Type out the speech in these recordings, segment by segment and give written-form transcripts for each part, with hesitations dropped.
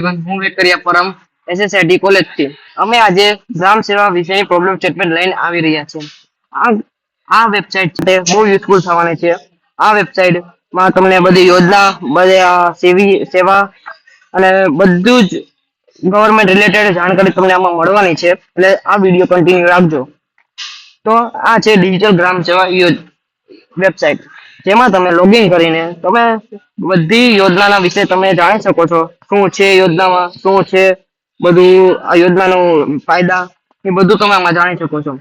હું વેકરિયા પરમ એસએસઆઈટી કોલેજથી અમે આજે ગ્રામ સેવા વિશેની પ્રોબ્લેમ સ્ટેટમેન્ટ લઈને આવી રહ્યા છીએ. આ આ વેબસાઇટ છે બહુ યુઝફુલ થવાની છે. આ વેબસાઇટમાં તમને બધી યોજના, બધી સેવા અને બધું જ ગવર્મેન્ટ રિલેટેડ જાણકારી તમને આમાં મળવાની છે. એટલે આ વિડીયો કન્ટિન્યુ રાખજો. તો આ છે ડિજિટલ ગ્રામ સેવા વેબસાઇટ, જેમાં તમે લોગિન કરીને તમે બધી યોજનાના વિશે તમે જાણી શકો છો. શું છે યોજનામાં, શું છે બધું, આ યોજનાનો ફાયદા એ બધું તમે આમાં જાણી શકો છો.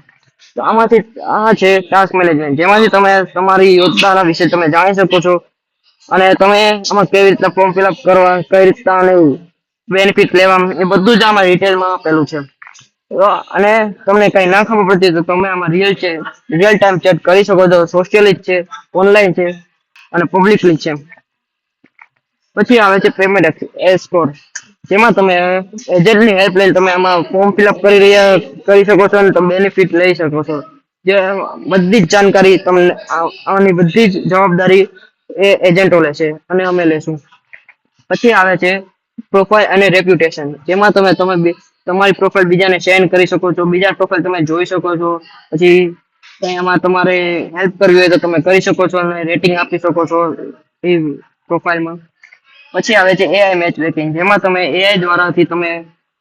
તો આમાંથી આ છે ટાસ્ક મેનેજમેન્ટ, જેમાંથી તમે તમારી યોજનાના વિશે તમે જાણી શકો છો અને તમે આમાં કેવી રીતના ફોર્મ ફિલઅપ કરવા, કઈ રીતના બેનિફિટ લેવા, એ બધું જ આમાં ડિટેલમાં આપેલું છે. અને તમને કઈ ના ખબર પડતી તો તમે આમાં રિયલ ટાઈમ ચેક કરી શકો છો. સોશિયલી છે, ઓનલાઈન છે અને પબ્લિકલી છે. પછી આવે છે પેમેન્ટ સ્કોર, જેમાં તમે એજન્ટની હેલ્પ લઈને તમે આમાં ફોર્મ ફિલઅપ કરી શકો છો અને તમે બેનિફિટ લઈ શકો છો. જે બધી જ જાણકારી તમને આની બધી જ જવાબદારી એ એજન્ટો લેશે અને અમે લેશું. પછી આવે છે પ્રોફાઇલ અને રેપ્યુટેશન, જેમાં તમે તમારી પ્રોફાઇલ બીજાને શેર કરી શકો છો, બીજા પ્રોફાઇલ તમે જોઈ શકો છો. પછી એમાં તમારે હેલ્પ કરવી હોય તો તમે કરી શકો છો અને રેટિંગ આપી શકો છો એ પ્રોફાઇલમાં. પછી આવે છે એઆઈ મેચ મેકિંગ, જેમાં તમે એઆઈ દ્વારાથી તમે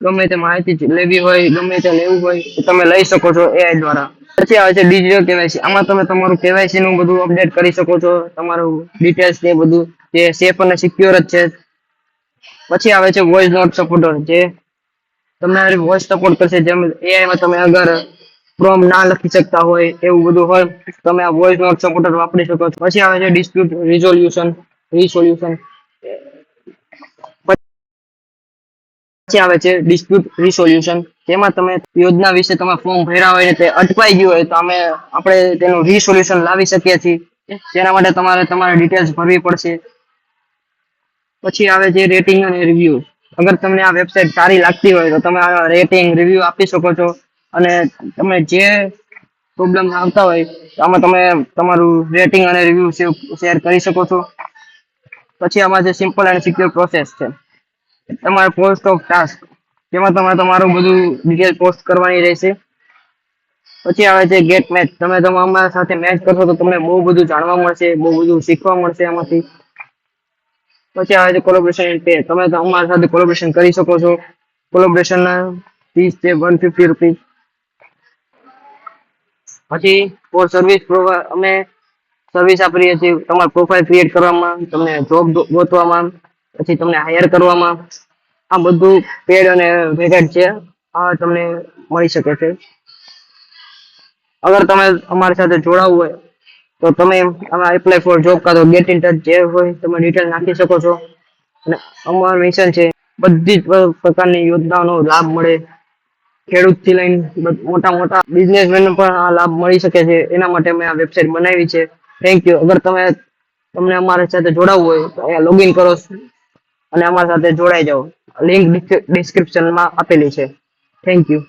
ગમે તે માહિતી લેવી હોય, ગમે તે લેવું હોય તમે લઈ શકો છો એઆઈ દ્વારા. પછી આવે છે ડિજિટલ કેવાયસી, આમાં તમે તમારું કેવાયસી નું બધું અપડેટ કરી શકો છો, તમારું ડિટેલ્સ ને બધું, જે સેફ અને સિક્યોર જ છે. પછી આવે છે વોઇસ નોટ સપોર્ટર, જે તમારી વોઇસ સપોર્ટ કરશે. જેમ એઆઈમાં તમે અગર પ્રોમ ના લખી શકતા હોય, એવું બધું હોય, તમે આ વોઇસ નોટ સપોર્ટર વાપરી શકો છો. પછી આવે છે ડિસ્પ્યુટ રિસોલ્યુશન. પછી આવે છે ડિસ્પ્યુટ રિસોલ્યુશન, જેમાં તમે યોજના વિશે તમે ફોર્મ ભર્યા હોય ને તે અટવાઈ ગયું હોય તો આપણે તેનું રિસોલ્યુશન લાવી શકીએ છીએ. જેના માટે તમારે તમારી ડિટેલ્સ ભરવી પડશે. પછી આવે છે રેટિંગ અને રિવ્યુ. અગર તમને આ વેબસાઇટ સારી લાગતી હોય તો તમે આ રેટિંગ રિવ્યુ આપી શકો છો અને તમે જે પ્રોબ્લેમ આવતા હોય તો આમાં તમે તમારું રેટિંગ અને રિવ્યુ શેર કરી શકો છો. પછી આમાં જે સિમ્પલ અને સિક્યોર પ્રોસેસ છે, તમારે પોસ્ટ ઓફ ટાસ્ક, જેમાં તમારે તમારું બધું ડિટેલ પોસ્ટ કરવાની રહેશે. પછી આવે છે ગેટ મેચ, તમે અમારા સાથે મેચ કરશો તો તમને બહુ બધું જાણવા મળશે, બહુ બધું શીખવા મળશે આમાંથી. પછી આવે છે કોલેબોરેશન પે, તમે અમારા સાથે કોલેબોરેશન કરી શકો છો. કોલેબોરેશન ના ફીસ છે ₹150. પછી ફોર સર્વિસ અમે સર્વિસ આપીએ છીએ તમારી પ્રોફાઇલ ક્રિએટ કરવામાં, તમને જોબ ગોતવામાં, પછી તમને હાયર કરવામાં. આ બધું પેડ અને વેકેટ છે, આ તમને મળી શકે છે. અગર તમે અમારી સાથે જોડાવવું હોય તો તમે આમાં એપ્લાય ફોર જોબ કાં તો ગેટ ઇન ટચ જે હોય તમે ડિટેલ નાખી શકો છો. અને અમારું મિશન છે બધી જ પ્રકારની યોજનાઓનો લાભ મળે. ખેડૂતથી લઈને મોટા મોટા બિઝનેસમેન પણ આ લાભ મળી શકે છે. એના માટે મેં આ વેબસાઇટ બનાવી છે. Thank you. અગર તમને અમારી સાથે જોડાવવું હોય તો અહીંયા લોગિન કરો અને અમારી સાથે જોડાઈ જાઓ. લિંક ડિસ્ક્રિપ્શનમાં આપેલી છે. Thank you.